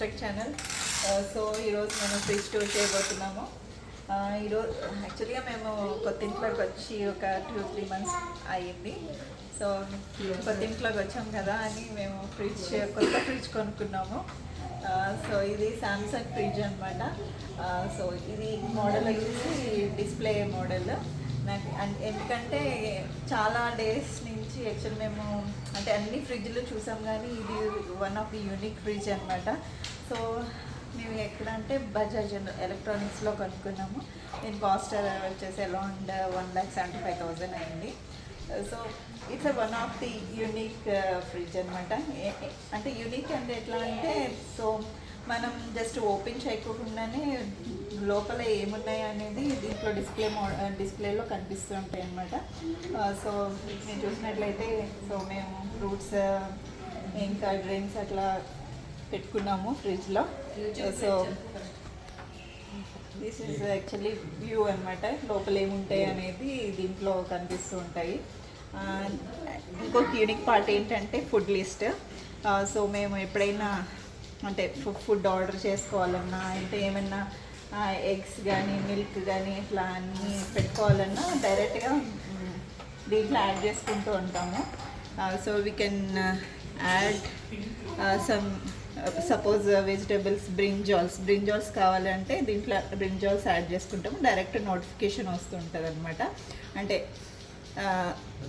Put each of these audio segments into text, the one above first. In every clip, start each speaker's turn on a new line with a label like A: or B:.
A: Tech channel. So ఈరోజు మేము fridge tour చేయబోతున్నాము. ఈరోజు యాక్చువల్గా మేము కొత్త ఇంట్లోకి వచ్చి ఒక 2-3 months అయ్యింది. సో కొత్త ఇంట్లోకి వచ్చాం కదా అని మేము కొత్త ఫ్రిడ్జ్ కొనుక్కున్నాము. సో ఇది సామ్సంగ్ ఫ్రిడ్జ్ అనమాట. సో ఇది మోడల్ వచ్చేసి డిస్ప్లే మోడల్. నాకు ఎందుకంటే చాలా డేస్ నుంచి యాక్చువల్ మేము అంటే అన్ని ఫ్రిడ్జ్లు చూసాం కానీ ఇది one of the unique fridge అనమాట. సో మేము ఎక్కడ అంటే బజాజ్ ఎలక్ట్రానిక్స్లో కొనుక్కున్నాము. దీని కాస్ట్ వచ్చేసి అరౌండ్ 1,75,000 అయింది. So it's one of the unique fridge అనమాట. అంటే యూనిక్ అంటే ఎట్లా అంటే సో మనం జస్ట్ ఓపెన్ చేయకుండానే లోపల ఏమున్నాయి అనేది దీంట్లో డిస్ప్లేలో కనిపిస్తూ ఉంటాయి అన్నమాట. సో నేను చూసినట్లయితే సో మేము ఫ్రూట్స్ ఇంకా డ్రింక్స్ అట్లా పెట్టుకున్నాము ఫ్రిడ్జ్లో. So this is actually view అనమాట. లోపల ఏముంటాయి అనేది దీంట్లో కనిపిస్తూ ఉంటాయి. ఇంకొక యూనిక్ పార్ట్ ఏంటంటే ఫుడ్ లిస్ట్. సో మేము ఎప్పుడైనా అంటే ఫుడ్ ఆర్డర్ చేసుకోవాలన్నా అంటే ఏమన్నా ఎగ్స్ కానీ మిల్క్ కానీ ఇట్లా అన్నీ పెట్టుకోవాలన్నా డైరెక్ట్గా దీంట్లో యాడ్ చేసుకుంటూ ఉంటాము. So we can add some suppose vegetables brinjals కావాలంటే దీంట్లో బ్రింజాల్స్ యాడ్ చేసుకుంటాము. డైరెక్ట్ నోటిఫికేషన్ వస్తుంటుంది అనమాట. అంటే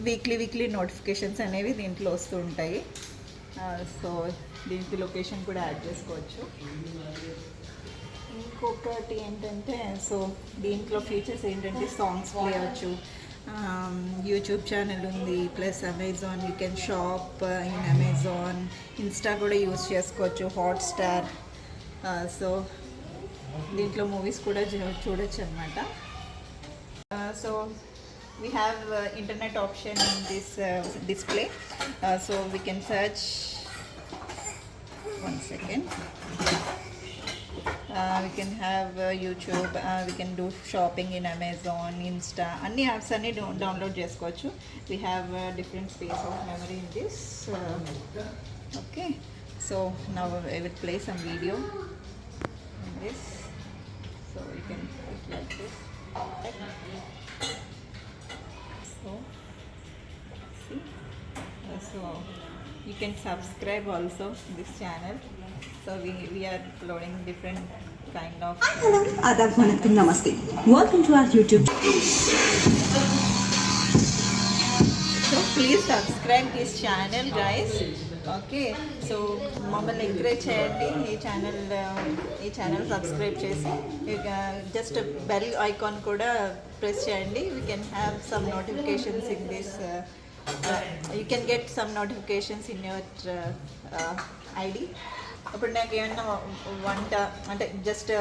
A: వీక్లీ నోటిఫికేషన్స్ అనేవి దీంట్లో వస్తూ ఉంటాయి. సో దీనికి లొకేషన్ కూడా యాడ్ చేసుకోవచ్చు. ఇంకొకటి ఏంటంటే సో దీంట్లో ఫీచర్స్ ఏంటంటే సాంగ్స్ ప్లే అవ్వచ్చు, యూట్యూబ్ ఛానల్ ఉంది, plus Amazon you can shop in Amazon, Insta కూడా యూస్ చేసుకోవచ్చు, హాట్స్టార్. సో దీంట్లో మూవీస్ కూడా చూడొచ్చు అనమాట. So we have internet option in this display. So we can search, one second, we can have YouTube, we can do shopping in Amazon, Insta, anni apps anni download chesukochu. We have different space of memory in this. Okay, so now I will play some video in this. So you can put like this. So see, so you can subscribe also this channel. So we are uploading different kind of
B: Adab Vanakkam Namaste. Welcome to our YouTube.
A: So please subscribe this channel, guys. Okay, so మమ్మల్ని encourage చేయండి. ఈ channel subscribe చేసి just bell icon కూడా press చేయండి. We can have some notifications in this, you can get some notifications in your ID. అప్పుడు నాకు ఏమైనా వంట అంటే జస్ట్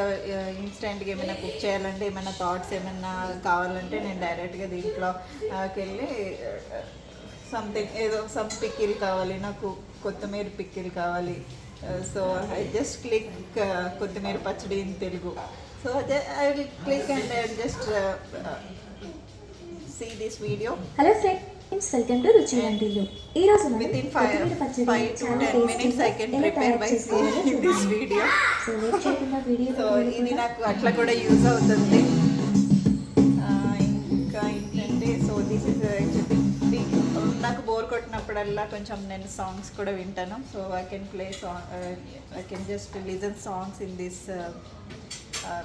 A: ఇన్స్టెంట్గా ఏమైనా కుక్ చేయాలంటే ఏమైనా థాట్స్ ఏమైనా కావాలంటే నేను డైరెక్ట్గా దీంట్లోకి వెళ్ళి సంథింగ్ ఏదో సమ్ పికిల్ కావాలి, నాకు కొత్తిమీర పికిల్ కావాలి. సో ఐ జస్ట్ క్లిక్ కొత్తిమీర పచ్చడి in Telugu. So I will click and I just see this video.
C: Hello friends, welcome to Ruchi Vantillu. ఈ రోజు
A: within 5 to 10 minutes I can prepare by seeing this video.
C: So late చేయకుండా video.
A: So ఇది నాకు అట్లా కూడా use అవుతుంది. ఇంకా ఏంటంటే సో దిస్ ఇస్ యాక్చువల్లీ నాకు బోర్ కొట్టినప్పుడల్లా కొంచెం నేను సాంగ్స్ కూడా వింటాను. So I can play song, I can just listen songs in this.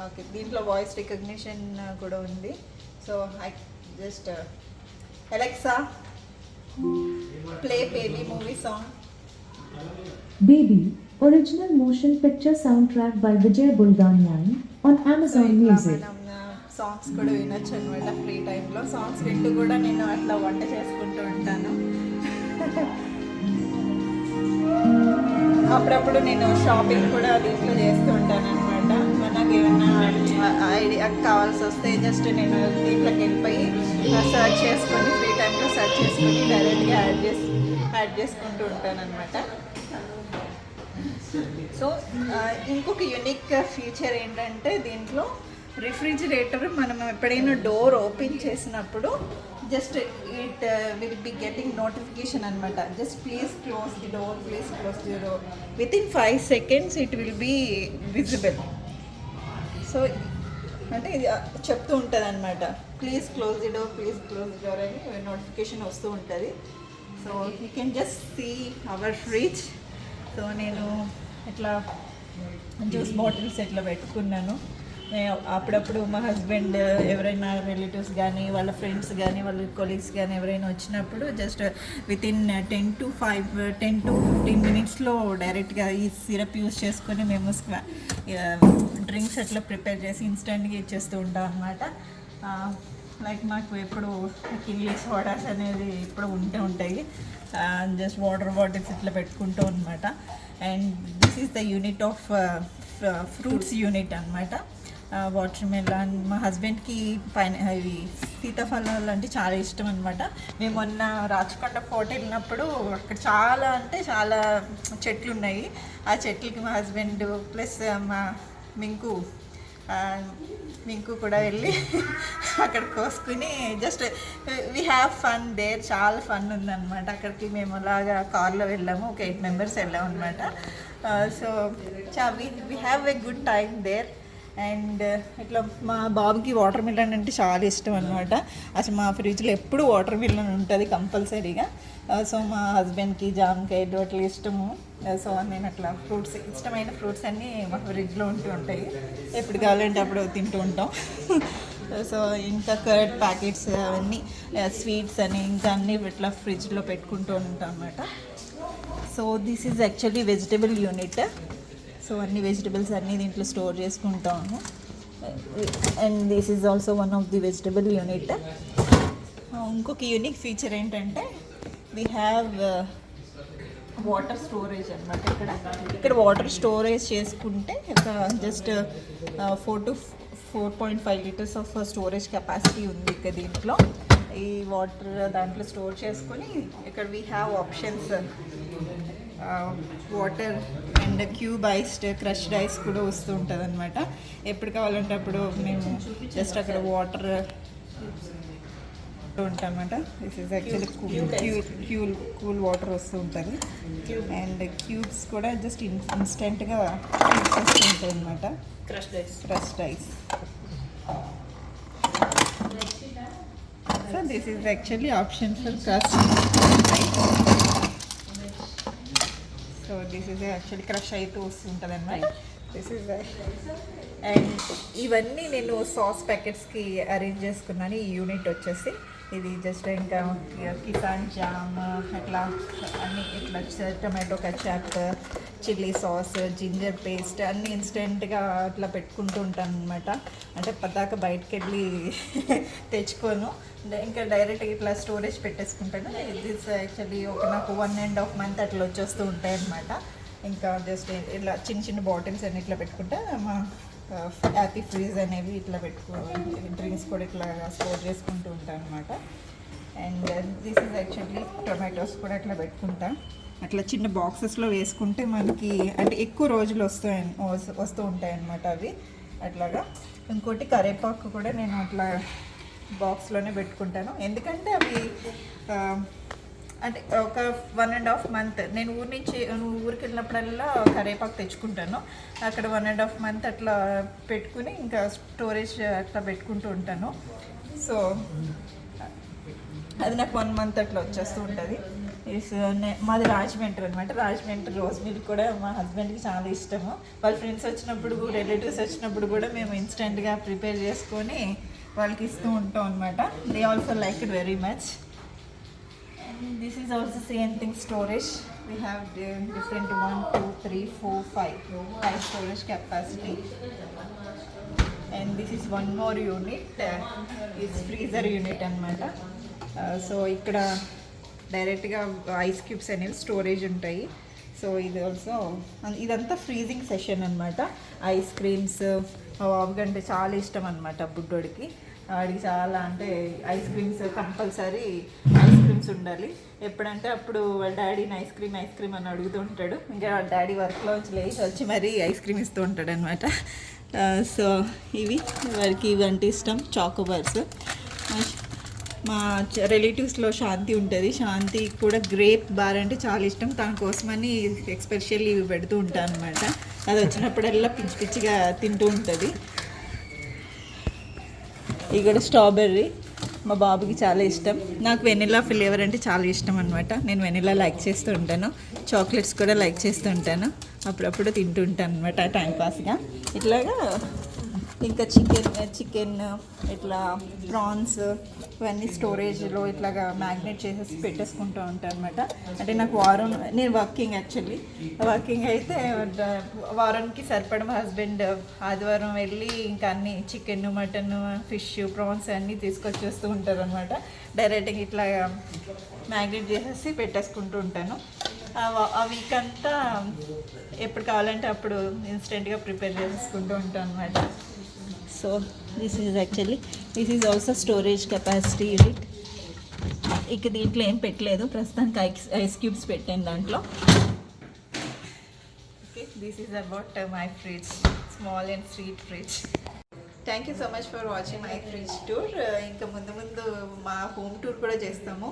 A: Okay, దీంట్లో వాయిస్ రికగ్నిషన్ కూడా ఉంది. So I just Alexa play baby movie song.
D: Baby, original motion picture soundtrack by Vijay Bulganian on Amazon Music.
A: Songs కూడా వినొచ్చు అనమాట free టైంలో. Songs వింటూ కూడా నేను అట్లా వంట చేసుకుంటూ ఉంటాను. అప్పుడప్పుడు నేను షాపింగ్ కూడా దీంట్లో చేస్తూ ఉంటాను అనమాట. నాకు ఏమన్నా ఐడియా కావాల్సి వస్తే జస్ట్ నేను దీంట్లోకి వెళ్ళిపోయి సర్చ్ చేసుకొని ఫ్రీ టైంలో సర్చ్ చేసుకొని డైరెక్ట్గా యాడ్ చేసుకుంటూ ఉంటాను అనమాట. సో ఇంకొక యూనిక్ ఫీచర్ ఏంటంటే దీంట్లో రిఫ్రిజిరేటర్ మనం ఎప్పుడైనా డోర్ ఓపెన్ చేసినప్పుడు just it will be getting notification అనమాట. Just please close the door, please close the door. Within 5 seconds it will be visible. So అంటే ఇది చెప్తూ ఉంటుంది అనమాట, please close the door, please close the door అని notification వస్తూ ఉంటుంది. So you can just see our fridge. So నేను ఇట్లా జ్యూస్ బాటిల్స్ ఇట్లా పెట్టుకున్నాను. అప్పుడప్పుడు మా హస్బెండ్ ఎవరైనా రిలేటివ్స్ కానీ వాళ్ళ ఫ్రెండ్స్ కానీ వాళ్ళ కొలీగ్స్ కానీ ఎవరైనా వచ్చినప్పుడు జస్ట్ వితిన్ 10 to 15 minutesలో డైరెక్ట్గా ఈ సిరప్ యూస్ చేసుకొని మేము డ్రింక్స్ అట్లా ప్రిపేర్ చేసి ఇన్స్టెంట్గా ఇచ్చేస్తూ ఉంటాం అనమాట. లైక్ మాకు ఎప్పుడు కిల్లీ సోడాస్ అనేది ఇప్పుడు ఉంటాయి. జస్ట్ వాటర్ బాటిల్స్ ఇట్లా పెట్టుకుంటూ అనమాట. And this is the unit of fruits unit అనమాట. వాటర్ మెలన్, మా హస్బెండ్కి ఇవి సీతాఫలాలు అంటే చాలా ఇష్టం అనమాట. మేము మొన్న రాచకొండ ఫోర్ట్ వెళ్ళినప్పుడు అక్కడ చాలా అంటే చాలా చెట్లు ఉన్నాయి. ఆ చెట్లకి మా హస్బెండ్ ప్లస్ మా మింకు కూడా వెళ్ళి అక్కడ కోసుకుని just we have fun there. చాలా ఫన్ ఉందన్నమాట. అక్కడికి మేము అలాగా కార్లో వెళ్ళాము, ఒక 8 members వెళ్ళాము అనమాట. So we have a good time there. And ఇట్లా మా బాబుకి వాటర్ మిలన్ అంటే చాలా ఇష్టం అనమాట. అసలు మా ఫ్రిడ్జ్లో ఎప్పుడు వాటర్ మిలన్ ఉంటుంది కంపల్సరీగా. సో మా హస్బెండ్కి జామకాయలు అట్లా ఇష్టము. సో నేను అట్లా ఫ్రూట్స్, ఇష్టమైన ఫ్రూట్స్ అన్నీ మా ఫ్రిడ్జ్లో ఉంటాయి. ఎప్పుడు కావాలంటే అప్పుడు తింటూ ఉంటాం. సో ఇంకా కర్డ్ ప్యాకెట్స్ అవన్నీ, స్వీట్స్ అని ఇంకా అన్నీ ఇట్లా ఫ్రిడ్జ్లో పెట్టుకుంటూ ఉంటాం అనమాట. So this is actually vegetable unit. So అన్ని వెజిటబుల్స్ అన్నీ దీంట్లో స్టోర్ చేసుకుంటాము. And this is also one of the vegetable unit. ఇంకొక యూనిక్ ఫీచర్ ఏంటంటే వీ హ్యావ్ వాటర్ స్టోరేజ్ అనమాట. ఇక్కడ వాటర్ స్టోరేజ్ చేసుకుంటే ఒక just 4 to 4.5 liters of storage capacity ఉంది ఇక్కడ దీంట్లో. ఈ వాటర్ దాంట్లో స్టోర్ చేసుకొని ఇక్కడ we have options, water and cube iced, crushed ice కూడా వస్తూ ఉంటుంది అనమాట. ఎప్పుడు కావాలంటే అప్పుడు మేము జస్ట్ అక్కడ వాటర్ ఉంటామన్నమాట. This is actually cool water వస్తూ ఉంటుంది. అండ్ క్యూబ్స్ కూడా జస్ట్ ఇన్స్టెంట్గా క్యూబ్స్ వస్తూ ఉంటాయి అనమాట. Crushed ice. So this is actually option for crushed ice. So this is actually crush అయితే వస్తుంటుంది అన్నమాట. దిస్ ఈజ్ అండ్ ఇవన్నీ నేను సాస్ ప్యాకెట్స్కి అరేంజ్ చేసుకున్నాను. ఈ యూనిట్ వచ్చేసి ఇది జస్ట్ ఇంకా కిసాన్ జామ్ అట్లా అన్నీ ఇట్లా tomato ketchup, chilli sauce, ginger paste అన్నీ ఇన్స్టెంట్గా అట్లా పెట్టుకుంటూ ఉంటాను అనమాట. అంటే పద్దాక బయటకు వెళ్ళి తెచ్చుకోను, ఇంకా డైరెక్ట్గా ఇట్లా స్టోరేజ్ పెట్టేసుకుంటాను. దిస్ యాక్చువల్లీ నాకు 1.5 months అట్లా వచ్చేస్తూ ఉంటాయి అనమాట. ఇంకా జస్ట్ ఇట్లా చిన్న బాటిల్స్ అన్ని ఇట్లా పెట్టుకుంటే మా హ్యాపీ ఫ్రీజ్ అనేవి ఇట్లా డ్రింక్స్ కూడా ఇట్లా స్టోర్ చేసుకుంటూ ఉంటాను అనమాట. And this is actually tomatoes కూడా ఇట్లా పెట్టుకుంటా. అట్లా చిన్న బాక్సెస్లో వేసుకుంటే మనకి అంటే ఎక్కువ రోజులు వస్తూ ఉంటాయి అన్నమాట అవి అట్లాగా. ఇంకోటి కరివేపాకు కూడా నేను అట్లా బాక్స్లోనే పెట్టుకుంటాను. ఎందుకంటే అవి అంటే ఒక 1.5 months నేను ఊరికి వెళ్ళినప్పుడల్లా కరివేపాకు తెచ్చుకుంటాను. అక్కడ 1.5 months అట్లా పెట్టుకుని ఇంకా స్టోరేజ్ అట్లా పెట్టుకుంటూ ఉంటాను. సో అది నాకు 1 month అట్లా వచ్చేస్తూ ఉంటుంది. మాది రాజమండ్రి అనమాట. రాజమండ్రి రోజ్ మిల్క్ కూడా మా హస్బెండ్కి చాలా ఇష్టము. వాళ్ళ ఫ్రెండ్స్ వచ్చినప్పుడు, రిలేటివ్స్ వచ్చినప్పుడు కూడా మేము ఇన్స్టెంట్గా ప్రిపేర్ చేసుకొని వాళ్ళకి ఇస్తూ ఉంటాం అనమాట. They also like it very much. This is also same thing storage. We have different 1, 2, 3, 4, 5 storage capacity. And this is one more unit. It's freezer unit anamata. So ikkada డైరెక్ట్గా ఐస్ క్యూబ్స్ అనేవి storage ఉంటాయి. So ఇది also ఇదంతా freezing session అనమాట. Ice creams మా బాబుకి అంటే చాలా ఇష్టం అనమాట. బుడ్డోడికి వాడికి చాలా అంటే ice creams compulsory ice creams ఉండాలి. ఎప్పుడంటే అప్పుడు వాళ్ళ డాడీని ఐస్ క్రీమ్ అని అడుగుతూ ఉంటాడు. ఇంకా వాళ్ళ డాడీ వర్క్లోంచి లేచి వచ్చి మరీ ఐస్ క్రీమ్ ఇస్తూ ఉంటాడు అనమాట. సో ఇవి వారికి ఇవంటే ఇష్టం, చాకోబార్స్. మా రిలేటివ్స్లో శాంతి ఉంటుంది, శాంతి కూడా గ్రేప్ బార్ అంటే చాలా ఇష్టం. తన కోసమని ఎక్స్పెషల్లీ ఇవి పెడుతూ ఉంటాను అనమాట. అది వచ్చినప్పుడల్లా పిచ్చి పిచ్చిగా తింటూ ఉంటుంది. ఇది కూడా స్ట్రాబెర్రీ, మా బాబుకి చాలా ఇష్టం. నాకు వెనిలా ఫ్లేవర్ అంటే చాలా ఇష్టం అనమాట. నేను వెనిలా లైక్ చేస్తూ ఉంటాను, చాక్లెట్స్ కూడా లైక్ చేస్తూ ఉంటాను, అప్పుడప్పుడు తింటూ ఉంటాను అనమాట టైంపాస్గా. ఇట్లాగా ఇంకా చికెన్ ఇట్లా ప్రాన్స్ ఇవన్నీ స్టోరేజ్లో ఇట్లాగా మ్యాగ్నేట్ చేసేసి పెట్టేసుకుంటూ ఉంటాను అనమాట. అంటే నాకు నేను వర్కింగ్ అయితే వారానికి సరిపడ మా హస్బెండ్ ఆదివారం వెళ్ళి ఇంకా అన్ని చికెన్, మటన్, ఫిష్, ప్రాన్స్ అన్నీ తీసుకొచ్చేస్తూ ఉంటారు అనమాట. డైరెక్ట్గా ఇట్లా మ్యాగ్నేట్ చేసేసి పెట్టేసుకుంటూ ఉంటాను. ఆ వీక్ అంతా ఎప్పుడు కావాలంటే అప్పుడు ఇన్స్టెంట్గా ప్రిపేర్ చేసేసుకుంటూ ఉంటాను అనమాట. So this is also storage capacity unit. ఇక దీంట్లో ఏం పెట్టలేదు ప్రస్తుతానికి, ఐస్ క్యూబ్స్ పెట్టాను దాంట్లో. Okay, this is about my fridge, small and sweet fridge. Thank you so much for watching my fridge tour. ఇంకా ముందు మా హోమ్ టూర్ కూడా చేస్తాము.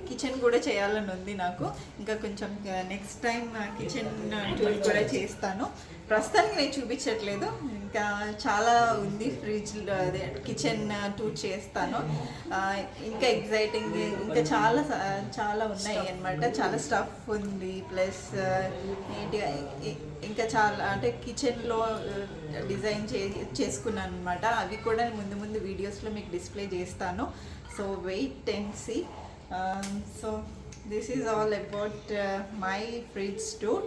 A: కిచెన్ కూడా చేయాలని ఉంది నాకు. ఇంకా కొంచెం నెక్స్ట్ టైం కిచెన్ టూర్ కూడా చేస్తాను. ప్రస్తుతానికి నేను చూపించట్లేదు, ఇంకా చాలా ఉంది ఫ్రిడ్జ్లో, అదే కిచెన్ టూర్ చేస్తాను. ఇంకా ఎగ్జైటింగ్, ఇంకా చాలా ఉన్నాయి అన్నమాట. చాలా స్టఫ్ ఉంది, ప్లస్ ఏంటి ఇంకా చాలా అంటే కిచెన్లో డిజైన్ చేసుకున్నాను అనమాట. అవి కూడా ముందు వీడియోస్లో మీకు డిస్ప్లే చేస్తాను. So wait and see. So this is all about my fridge tour.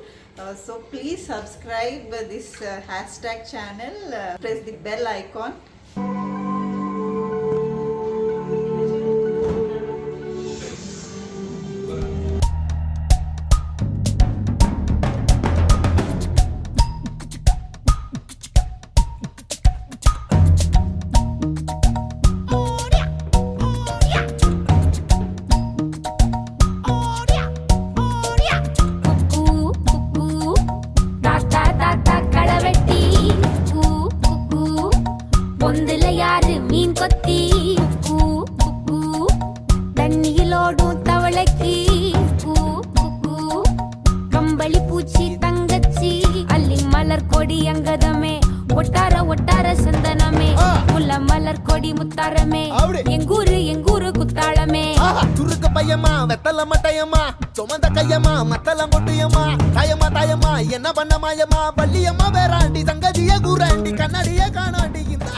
A: So please subscribe this hashtag channel, press the bell icon.
E: ಕಂಬಳಿ ಪೂಚಿ ತಂಗಚ್ಚಿ ಅಲ್ಲಿ ಮಲರ್ ಕೊಡಿ ಅಂಗದಮೆ ಒಟ್ಟಾರ ಸಂದನಮೆ ಮುಲ್ಲ ಮಲರ್ ಕೊಡಿ ಮುತ್ತಾರಮೆ ಎಂಗೂರು ಕುತ್ತಾಳಮೆ
F: துருக்கு பையமா வெத்தல மட்டையம்மா சுமந்த கையம்மா மத்தல மொட்டையம்மா தாயம்மா என்ன பண்ண மாயம்மா பள்ளியம்மா வேறாண்டி சங்கதிய கூறாண்டி கண்ணடிய காணாண்டி இந்த